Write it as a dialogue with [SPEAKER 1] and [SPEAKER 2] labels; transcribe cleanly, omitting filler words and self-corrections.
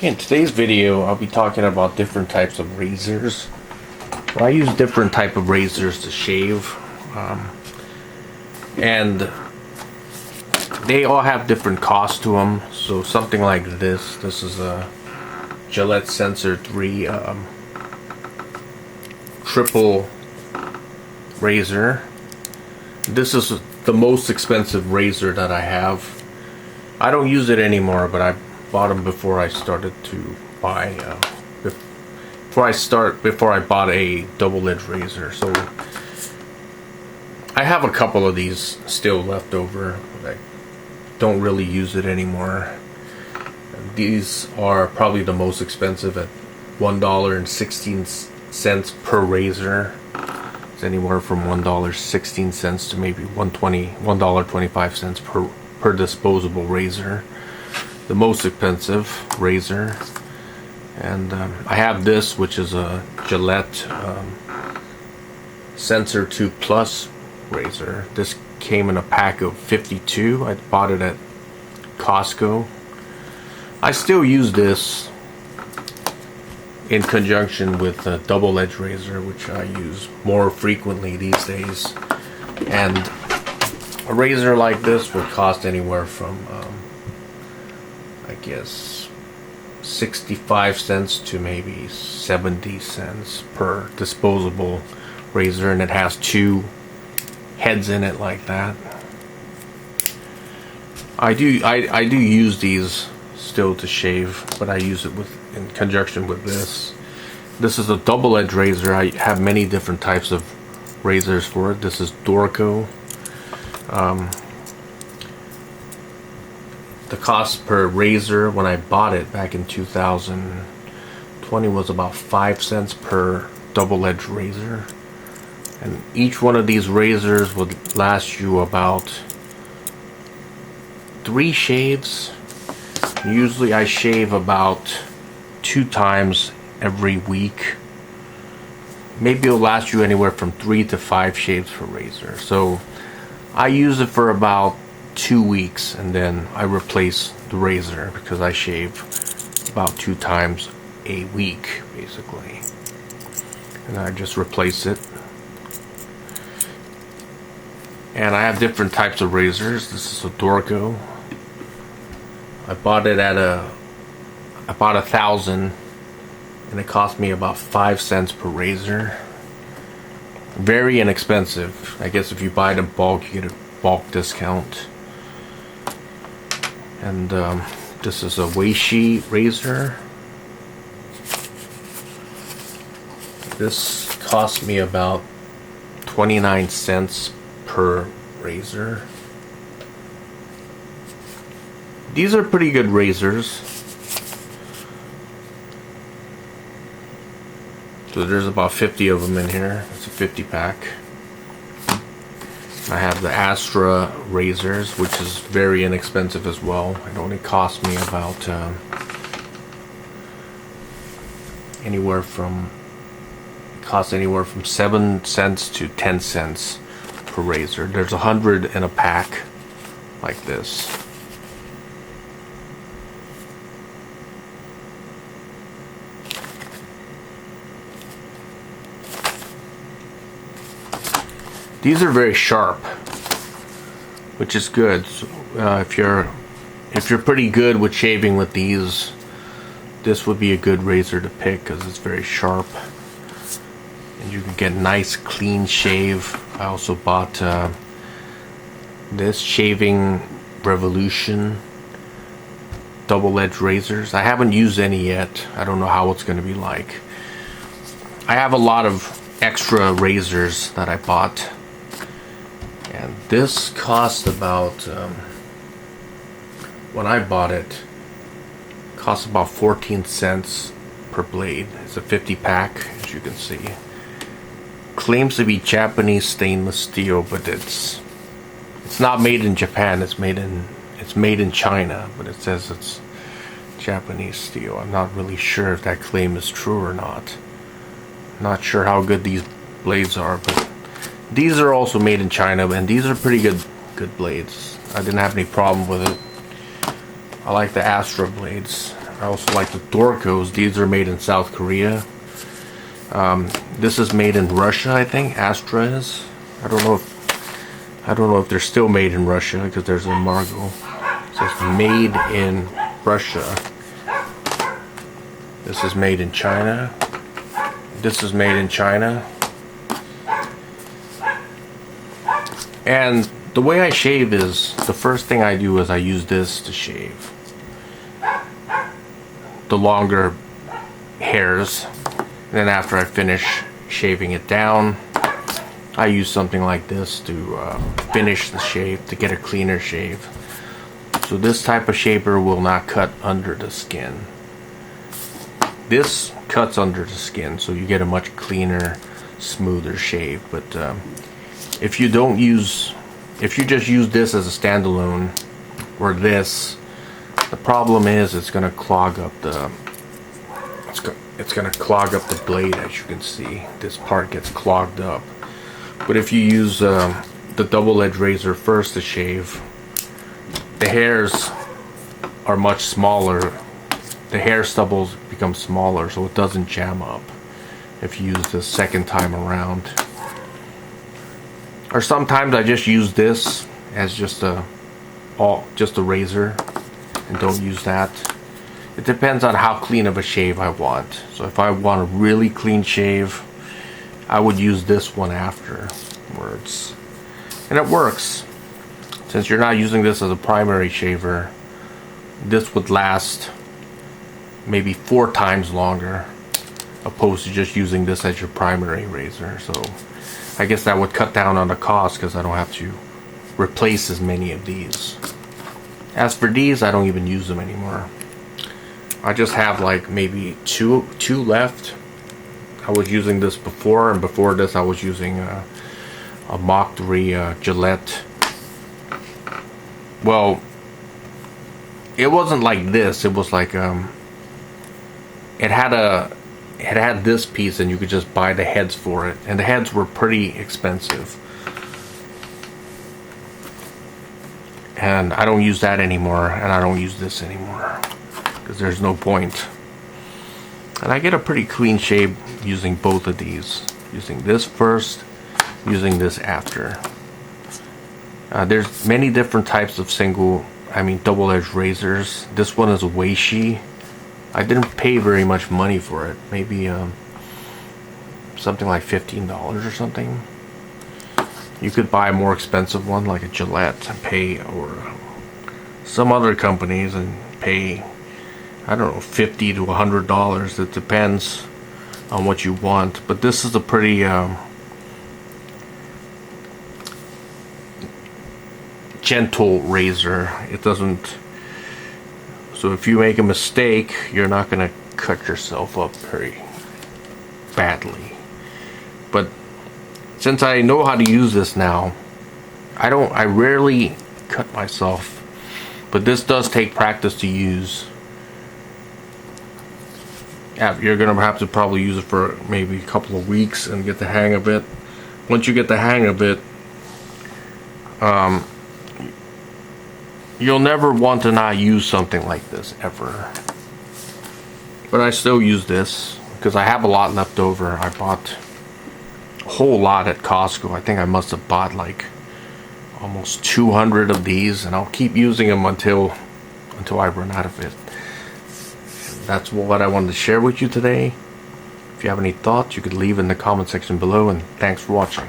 [SPEAKER 1] In today's video, I'll be talking about different types of razors. Well, I use different type of razors to shave, and they all have different costs to them. So something like this is a Gillette Sensor 3 triple razor. This is the most expensive razor that I have. I don't use it anymore, but I bought them before I started to buy before I bought a double-edged razor. So I have a couple of these still left over. I don't really use it anymore. These are probably the most expensive at $1.16 per razor. It's anywhere from $1.16 to maybe $1.25 per disposable razor. The most expensive razor. And I have this, which is a Gillette Sensor 2 Plus razor. This came in a pack of 52. I bought it at Costco. I still use this in conjunction with a double-edged razor, which I use more frequently these days. And a razor like this would cost anywhere from I guess 65 cents to maybe 70 cents per disposable razor, and it has two heads in it like that. I do use these still to shave, but I use it in conjunction with this. This is a double-edged razor. I have many different types of razors for it. This is Dorco. The cost per razor when I bought it back in 2020 was about 5 cents per double-edged razor. And each one of these razors would last you about 3 shaves. Usually I shave about 2 times every week. Maybe it'll last you anywhere from 3 to 5 shaves per razor. So I use it for about 2 weeks, and then I replace the razor because I shave about 2 times a week basically, and I just replace it. And I have different types of razors. This is a Dorco. I bought it at I bought 1,000, and it cost me about 5 cents per razor. Very inexpensive. I guess if you buy it in bulk, you get a bulk discount. And this is a Weishi razor. This cost me about 29 cents per razor. These are pretty good razors. So there's about 50 of them in here. It's a 50 pack. I have the Astra razors, which is very inexpensive as well. It only cost me about anywhere from 7 cents to 10 cents per razor. There's 100 in a pack like this. These are very sharp, which is good. So, if you're pretty good with shaving with these, this would be a good razor to pick because it's very sharp, and you can get nice clean shave. I also bought this Shaving Revolution double-edged razors. I haven't used any yet. I don't know how it's going to be like. I have a lot of extra razors that I bought. And this cost about, when I bought it, cost about 14 cents per blade. It's a 50 pack, as you can see. Claims to be Japanese stainless steel, but it's not made in Japan. It's made in China, but it says it's Japanese steel. I'm not really sure if that claim is true or not. Not sure how good these blades are, but these are also made in China, and these are pretty good blades. I didn't have any problem with it. I like the Astra blades. I also like the Dorcos. These are made in South Korea. This is made in Russia, I think. Astra is. I don't know if they're still made in Russia because there's an embargo. So it's made in Russia. This is made in China. This is made in China. And the way I shave is, the first thing I do is I use this to shave the longer hairs. And then after I finish shaving it down, I use something like this to finish the shave, to get a cleaner shave. So this type of shaver will not cut under the skin. This cuts under the skin, so you get a much cleaner, smoother shave. But if you just use this as a standalone, or this, the problem is it's going to clog up the blade. As you can see, this part gets clogged up. But if you use the double edge razor first to shave, the hairs are much smaller. The hair stubbles become smaller, so it doesn't jam up if you use the second time around. Or sometimes I just use this as just a razor and don't use that. It depends on how clean of a shave I want. So if I want a really clean shave, I would use this one afterwards. And it works. Since you're not using this as a primary shaver, this would last maybe 4 times longer, opposed to just using this as your primary razor. So I guess that would cut down on the cost because I don't have to replace as many of these. As for these, I don't even use them anymore. I just have like maybe two left. I was using this before, and before this I was using a Mach 3 Gillette. Well, it wasn't like this. It was like it had this piece, and you could just buy the heads for it, and the heads were pretty expensive. And I don't use that anymore, and I don't use this anymore because there's no point. And I get a pretty clean shave using both of these. Using this first, using this after. There's many different types of double-edged razors. This one is a Weishi. I didn't pay very much money for it. Maybe something like $15 or something. You could buy a more expensive one like a Gillette and pay, or some other companies, and pay, I don't know, $50 to $100. It depends on what you want. But this is a pretty gentle razor. It doesn't, so if you make a mistake, you're not going to cut yourself up very badly. But since I know how to use this now, I rarely cut myself. But this does take practice to use. You're going to have to probably use it for maybe a couple of weeks and get the hang of it. Once you get the hang of it, you'll never want to not use something like this ever. But I still use this because I have a lot left over. I bought a whole lot at Costco. I think I must have bought like almost 200 of these, and I'll keep using them until I run out of it. That's what I wanted to share with you today. If you have any thoughts, you could leave in the comment section below, and thanks for watching.